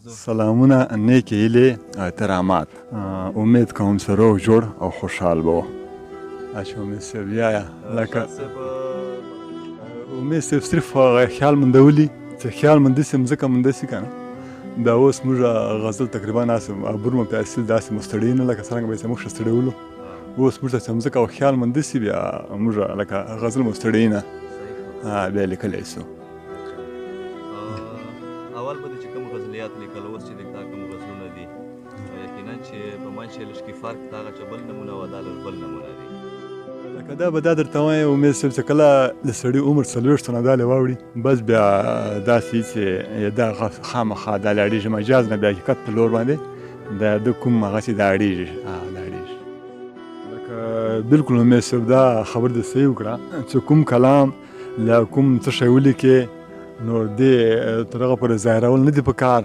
سلامونه، نیکې هیلې، احترامات. امید کوم چې روغ جوړ او خوشحال به وو. اچھا امید صاحب یایه لکه امید صاحب صرف هغه خیال مندولي چې خیال مندسي مځکه مندسي که نه دا اوس موږ غزل تقریبا داسې عبور مو په اصل داسې مستړی نه لکه څرنګه به یې موږ ښه ستړولو اوس موږ ته چې مځکه او خیال مندسي بیا موږ لکه غزل مستړی نه بیا لیکلی سو. اول به د چې کوم غزلیات لیکل اوس چې دا کوم غزلونه دي یقینا چې په منځ کې لږ کې فرق دا چې بل نمونه و دا بل نمونه دي لکه دا به دا درته وایم امید صاحب چې کله د سړي عمر 40 نه دالې واوړي بس بیا داسې چې دا خامخا دا لاړېږي مجاز نه بیا حقیقت په لور باندې د کوم هغه چې دا اړېږي لکه بلکل امید صاحب دا خبر دې صحیح وکړه چې کوم کلام له کوم څه شی ولیکې نو دې تر هغه پورې ظاهرول نه دي په کار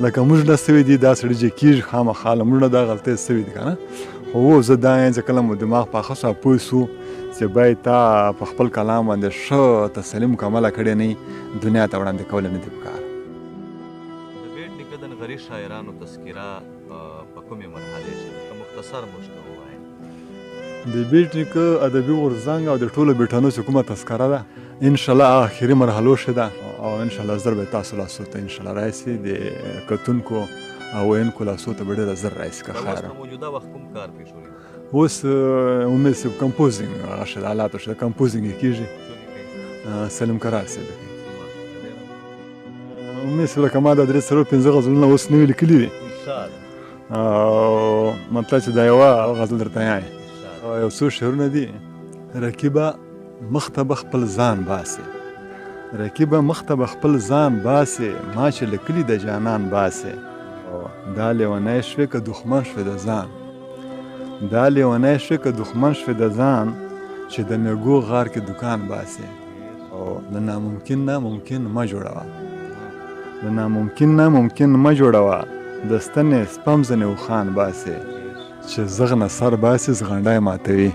لکه موږ نه سوي دي دا سړي چې کېږي خامخا له موږ نه دا غلطۍ سوي دي که نه خو اوس زه دا یم چې کله مو دماغ پاخه شو پوه سو چې باید تا په خپل کلام باندې ښه تسلي مکمله کړې نه وي دنیا ته وړاندې کولی نه دي په کار. د بیټ نیکه د نغري شاعرانو تذکره په کومې مرحلې چې که مختصر موږ ته ووایې د بیټ نیکه ادبي غورځنګ او د ټولو بیټانو چې کومه تذکره ده انشاءالله آخري مرحلو ښه ده او انشاءالله زر به تاسو لاسو ته انشاءالله راشي د کتونکو او ویونکو لاسو ته به ډېره زر راشي که خیر موجوده وخت کوم کار پېښوي اوس امید صاحب کمپوزینګ هغه ښه د حالاتو ښه کمپوزینګ یې کېږي سلیم کرار صاحب امید صاحب لکه ما دا 3-4-5 غزلونه اوس نوي لیکلي دي او مطلب چې دا یوه غزل درته یایې یو څو شعرونه دي رقیبه مخته به خپل ځان باسې رقیبه مخته به خپل ځان باسې ما چې له کلي د جانان باسې دا لیونی شوې که دښمن شوې د ځان دا لیونی شوې که دښمن شوې د ځان چې د میګو غار کې دکان باسې او د ناممکن نه ممکن مه جوړوه د ناممکن نه ممکن مه جوړوه د ستنې سپم ځنې وخان باسې چې زغ نه سر باسې زغنډی ماتوي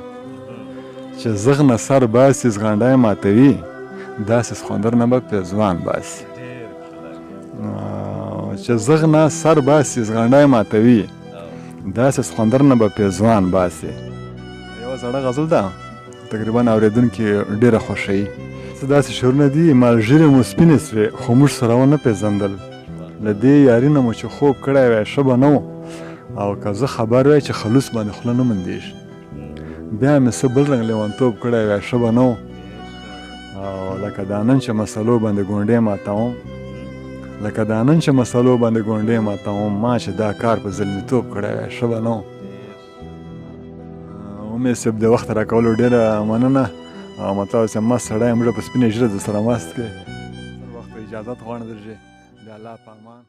چې زغ نه سر باسې زغنډی ماتوي داسې سخوندر نه به پیزوان باسي چې زغ نه سر باسي زغنډی ماتوي داسې سخوندر نه به پیزوان باسي یوه زړه غزل ده تقریبا اورېدونکي ډېره خوښوي څه داسې شعرونه دي مالژیرې مو سپینې سوې خو موږ سره ونه پېژندل له دې یاري نه مو چې خوب کړی وی ښه به نه و او که زه خبر وی چې خلوص باندې خوله نه مندېږي بیا مې څه بل رنګ لیونتوب کړی وی ښه به نه و او لکه دا نن چې مسلو باندې ګونډې ماتوم لکه دا نن چې مسلو باندې ګونډې ماتوم ما چې دا کار په زلمیتوب کړی وی ښه به نه و. امید صاحب د وخت راکولو ډېره مننه او مطلب چې مست سړی یم موږ په سپینې ژیره در سره مست کړې وخت اجازت غواړم درځې د الله په امان.